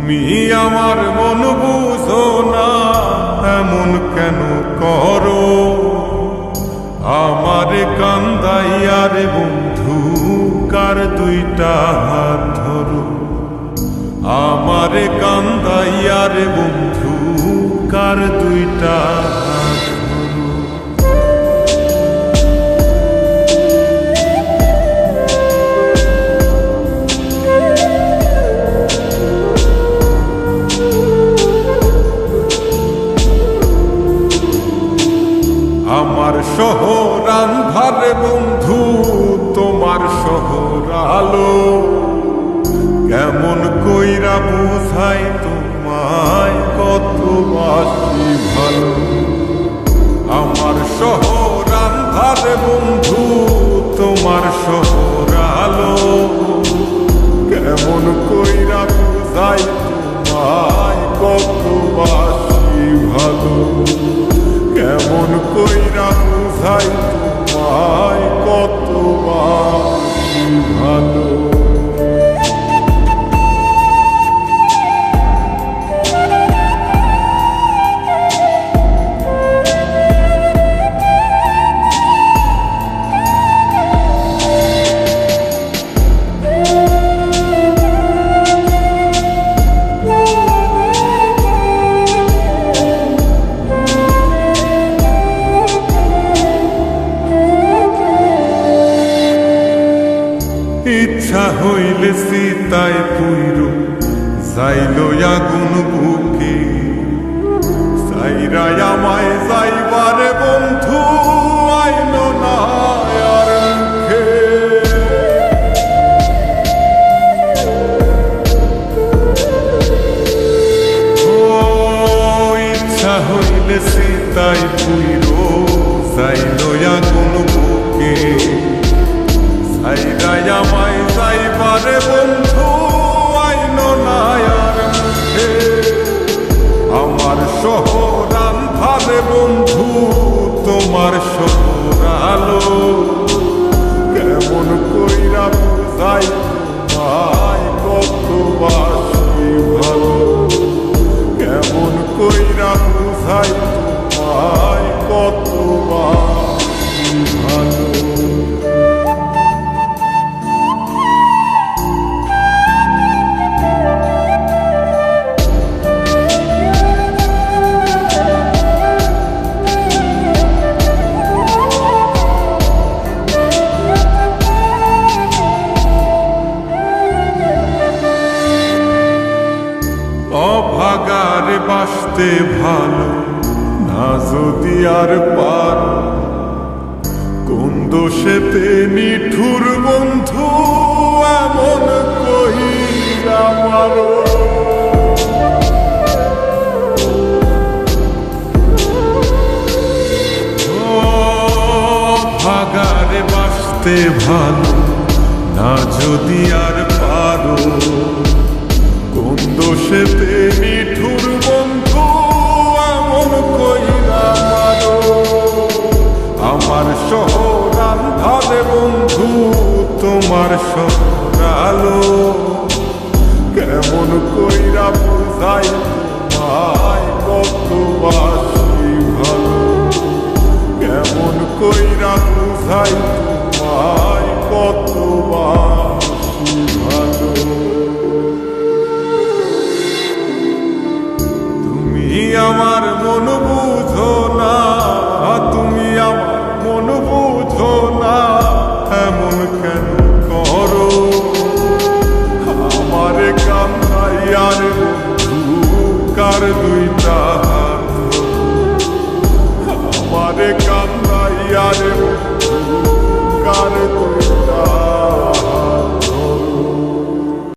তুমি আমার মন বুঝো না, এমন কেন করো? আমারে কান্দাইয়ার বন্ধু কার দুইটা হাত ধরো। আমারে কান্দাইয়ার বন্ধু কার দুইটা হাত ধরো। আমার শহর আন্ধারে বন্ধু, তোমার শহর আলো। কেমন কইরা বুঝাই তোমায় কত বাসি ভালো। আমার শহর আন্ধারে বন্ধু, তোমার শহর আলো। কেমন কইরা বুঝাই তোমায় কত বাসি ভালো। কেমন কইরা বুঝাই তোমায় কত বাসি ভালো। ইচ্ছা হইলে সীতায় পুইর যাইল আগুন বুকে। সাইরাই আমায় যাইবারে বন্ধু আইল না আর মুখে। ও ইচ্ছা হইলে সীতায় পুইর যাইল আগুন বুকে। সাইরাই আমায় যাইবারে বন্ধু আইল না আর মুখে। আমার শহর আন্ধারে বন্ধু, তোমার শহর আলো। কেমন কইরা বুঝাই তোমায় কত বাসি ভালো। কেমন কইরা বুঝাই তোমায় কত বাসি ভালো। অভাগারে বাসতে ভালো না যদি আর পার। কোন দোষেতে নিঠুর বন্ধু এমন কইরা মারো। অভাগারে বাসতে ভালো না যদি আর পারো। কোন দোষেতে নিঠুর বন্ধু এমন কইরা মারো। আমার শহর আন্ধারে বন্ধু, তোমার শহর আলো। কেমন কইরা বুঝাই তোমায় কত বাসি ভালো। কেমন কইরা বুঝাই তোমায় কত বাসি ভালো। আমার মন বুঝো না, তুমি আমার মন বুঝো না, এমন কেন করো? আমারে কান্দাইয়ার বন্ধু কার দুইটা হাত ধরো। আমারে কান্দাইয়ার বন্ধু কার দুইটা